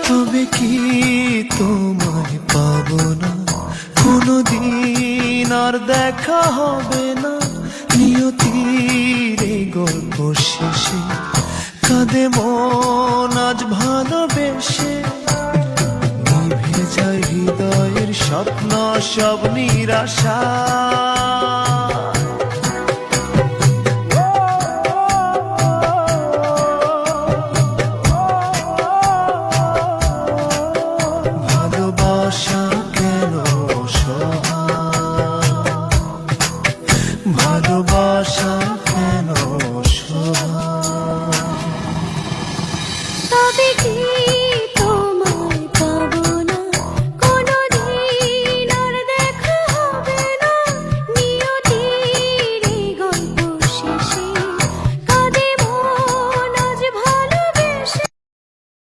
তবে কি তোমায় পাবো না কোনদিন, আর দেখা হবে না নিয়তির এই গল্প শেষে। কাঁদে মন আজ ভালোবেসে, নিভে যায় হৃদয়ের স্বপ্ন সব নিরাশা।